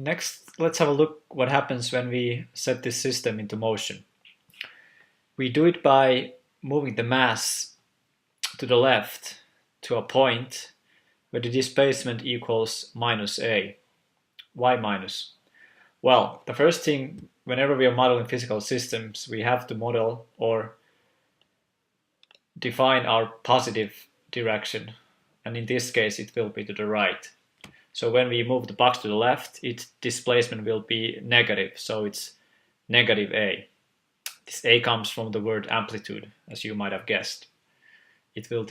Next, let's have a look what happens when we set this system into motion. We do it by moving the mass to the left to a point where the displacement equals minus a. Why minus? Well, the first thing, whenever we are modeling physical systems, we have to model or define our positive direction, and in this case it will be to the right. So when we move the box to the left, its displacement will be negative, so it's negative a. This a comes from the word amplitude, as you might have guessed. It will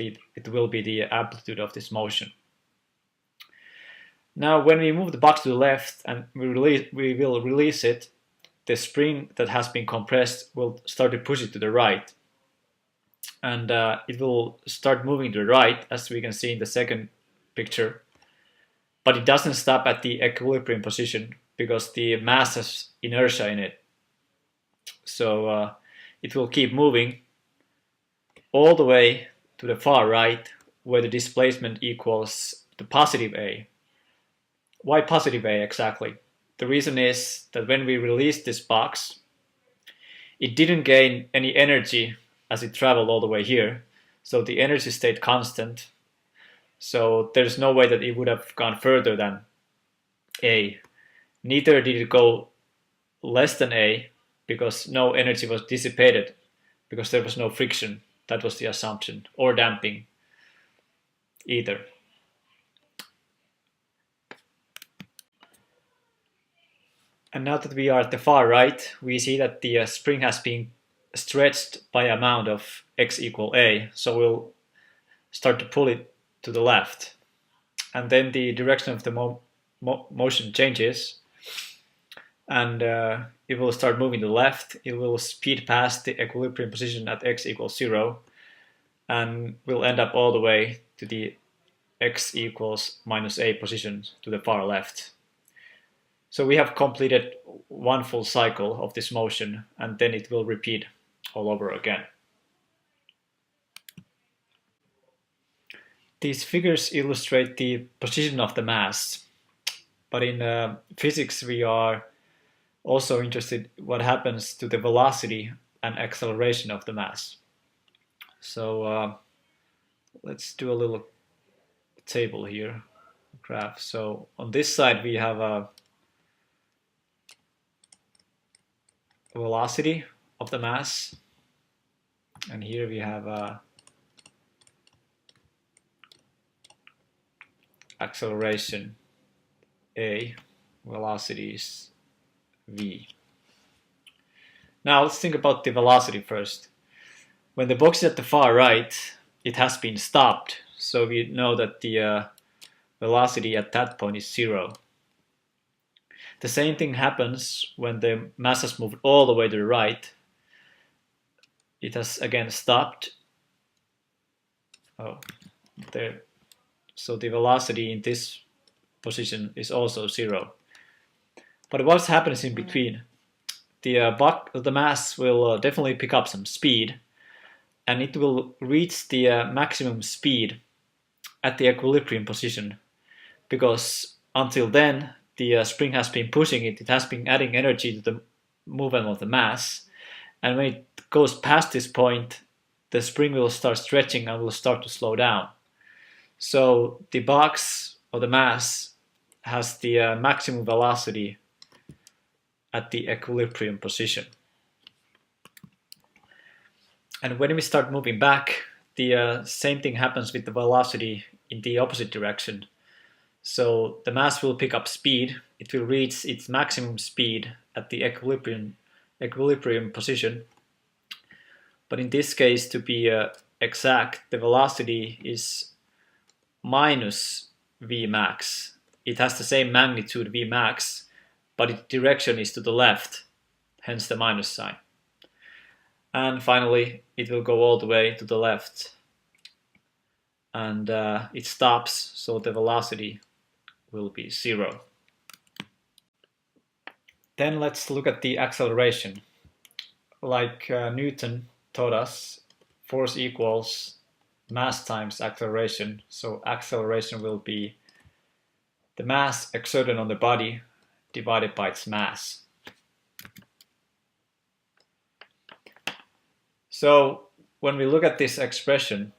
be the amplitude of this motion. Now when we move the box to the left and we will release it, the spring that has been compressed will start to push it to the right. And it will start moving to the right, as we can see in the second picture. But it doesn't stop at the equilibrium position because the mass has inertia in it. So it will keep moving all the way to the far right, where the displacement equals the positive a. Why positive a exactly? The reason is that when we released this box, it didn't gain any energy as it traveled all the way here, so the energy stayed constant. So there's no way that it would have gone further than a. Neither did it go less than a, because no energy was dissipated, because there was no friction. That was the assumption, or damping either. And now that we are at the far right, we see that the spring has been stretched by amount of x equal a, so we'll start to pull it to the left. And then the direction of the motion changes, and it will start moving to the left. It will speed past the equilibrium position at x equals 0, and will end up all the way to the x equals minus a position to the far left. So we have completed one full cycle of this motion, and then it will repeat all over again. These figures illustrate the position of the mass, but in physics we are also interested in what happens to the velocity and acceleration of the mass. So let's do a little table here, graph. So on this side we have a velocity of the mass, and here we have a acceleration a, velocity is v. Now let's think about the velocity first. When the box is at the far right, it has been stopped, so we know that the velocity at that point is 0. The same thing happens when the mass has moved all the way to the right. It has again stopped. Oh, there. So the velocity in this position is also 0. But what happens in between? The mass will definitely pick up some speed, and it will reach the maximum speed at the equilibrium position, because until then the spring has been pushing it, it has been adding energy to the movement of the mass, and when it goes past this point, the spring will start stretching and will start to slow down. So the box or the mass has the maximum velocity at the equilibrium position. And when we start moving back, the same thing happens with the velocity in the opposite direction. So the mass will pick up speed, it will reach its maximum speed at the equilibrium position. But in this case, to be exact, the velocity is minus v max. It has the same magnitude v max, but its direction is to the left, hence the minus sign. And finally, it will go all the way to the left, and it stops, so the velocity will be 0. Then let's look at the acceleration. Like Newton taught us, force equals mass times acceleration. So acceleration will be the mass exerted on the body divided by its mass. So when we look at this expression,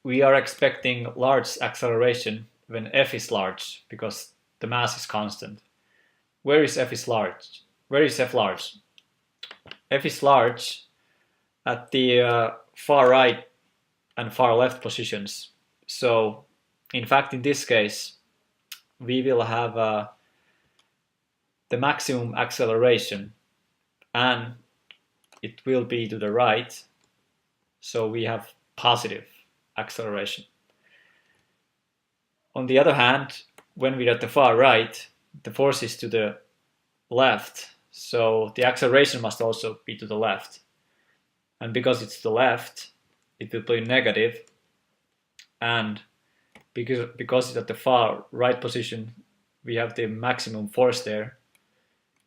we are expecting large acceleration when f is large because the mass is constant. Where is f is large? Where is f large? F is large at the far right and far left positions. So in fact, in this case, we will have the maximum acceleration and it will be to the right. So we have positive acceleration. On the other hand, when we're at the far right, the force is to the left. So the acceleration must also be to the left. And because it's to the left, it will be negative. And because it's at the far right position, we have the maximum force there.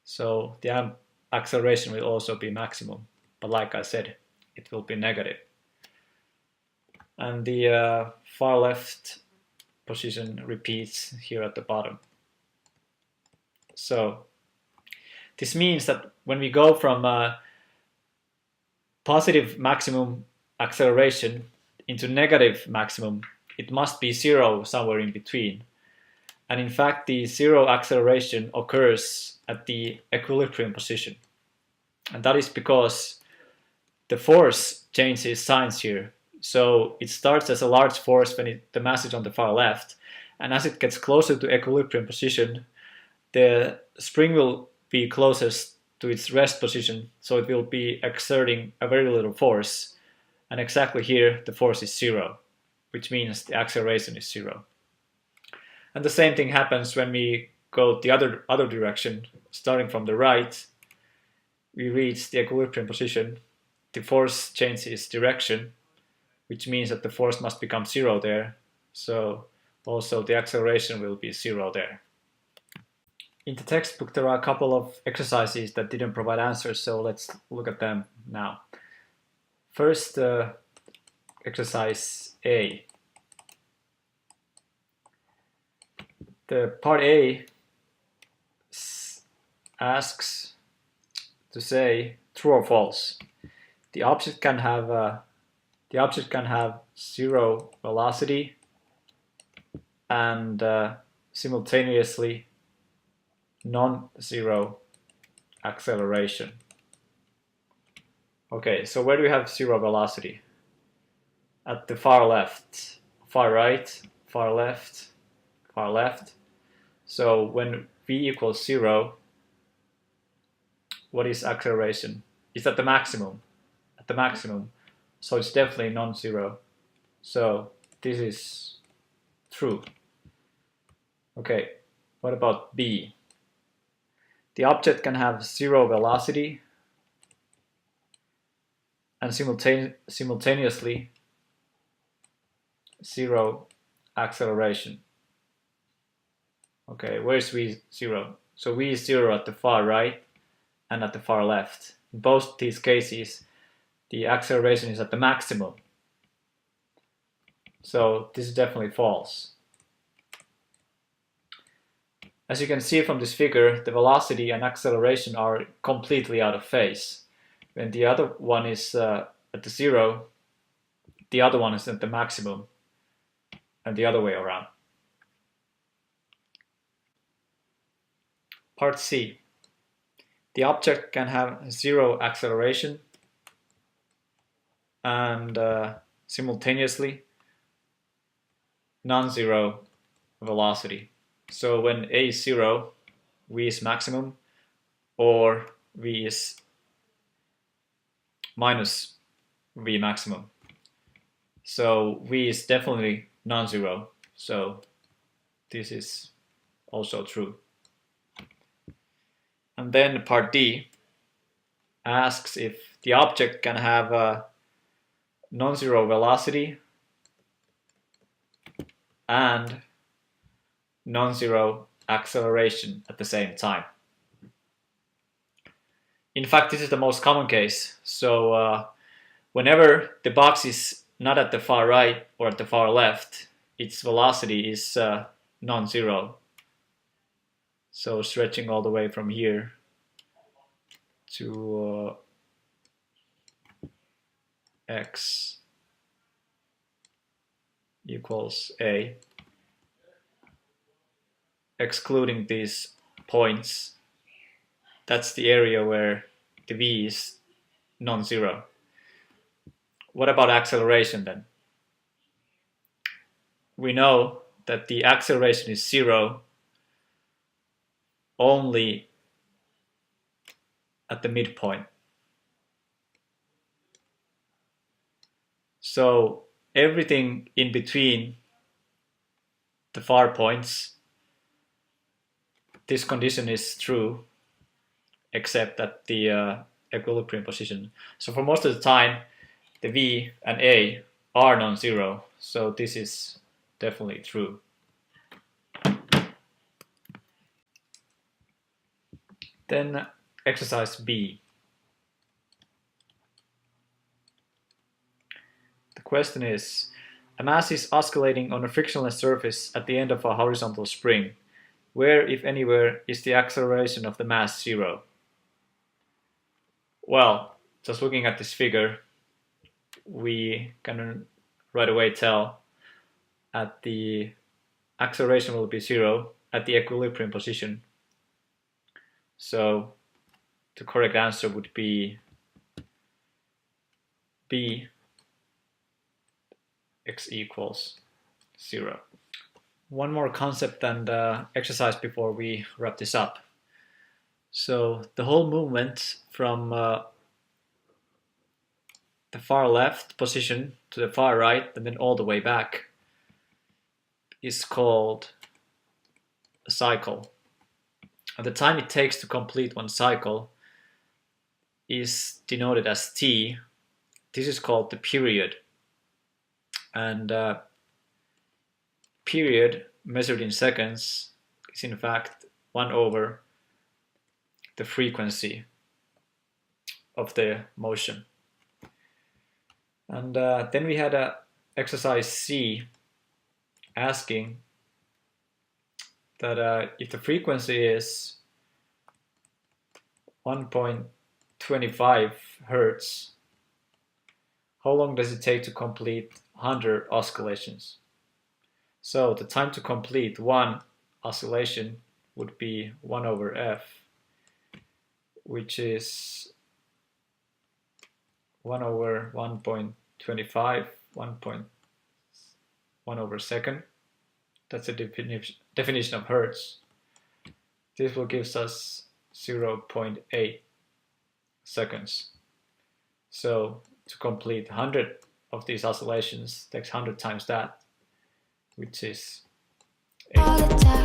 So the acceleration will also be maximum. But like I said, it will be negative. And the far left position repeats here at the bottom. So this means that when we go from positive maximum acceleration into negative maximum, it must be zero somewhere in between. And in fact, the zero acceleration occurs at the equilibrium position. And that is because the force changes signs here. So it starts as a large force when the mass is on the far left. And as it gets closer to equilibrium position, the spring will be closest to its rest position. So it will be exerting a very little force. And exactly here, the force is zero, which means the acceleration is zero. And the same thing happens when we go the other direction, starting from the right. We reach the equilibrium position. The force changes direction, which means that the force must become zero there. So also the acceleration will be zero there. In the textbook, there are a couple of exercises that didn't provide answers, so let's look at them now. First, exercise A. The part A asks to say true or false. The object can have zero velocity and simultaneously non-zero acceleration. Okay, so where do we have zero velocity? At the far left, far right, far left, far left. So when v equals 0, what is acceleration? It's at the maximum. At the maximum. So it's definitely non-zero. So this is true. Okay, what about B? The object can have zero velocity and simultaneously zero acceleration. Okay, where's V0? So V is 0 at the far right and at the far left. In both these cases, the acceleration is at the maximum. So this is definitely false. As you can see from this figure, the velocity and acceleration are completely out of phase. When the other one is at the 0, the other one is at the maximum, and the other way around. Part C. The object can have zero acceleration and simultaneously non-zero velocity. So when A is 0, V is maximum, or V is minus V maximum. So V is definitely non-zero, so this is also true. And then part D asks if the object can have a non-zero velocity and non-zero acceleration at the same time. In fact, this is the most common case. So whenever the box is not at the far right or at the far left, its velocity is non-zero. So stretching all the way from here to x equals a, excluding these points. That's the area where the v is non-zero. What about acceleration then? We know that the acceleration is 0 only at the midpoint. So everything in between the far points, this condition is true, except at the equilibrium position. So for most of the time, the v and a are non-zero, so this is definitely true. Then exercise B. The question is, a mass is oscillating on a frictionless surface at the end of a horizontal spring. Where, if anywhere, is the acceleration of the mass 0? Well, just looking at this figure, we can right away tell that the acceleration will be 0 at the equilibrium position. So the correct answer would be B, x equals 0. One more concept and exercise before we wrap this up. So the whole movement from the far left position to the far right and then all the way back is called a cycle. And the time it takes to complete one cycle is denoted as t. This is called the period. And period measured in seconds is in fact 1 over the frequency of the motion. And then we had a exercise C asking that if the frequency is 1.25 hertz, how long does it take to complete 100 oscillations? So the time to complete one oscillation would be 1 over f, which is 1 over 1.25, 1 over second. That's the definition of hertz. This will give us 0.8 seconds. So to complete 100 of these oscillations takes 100 times that, which is 8.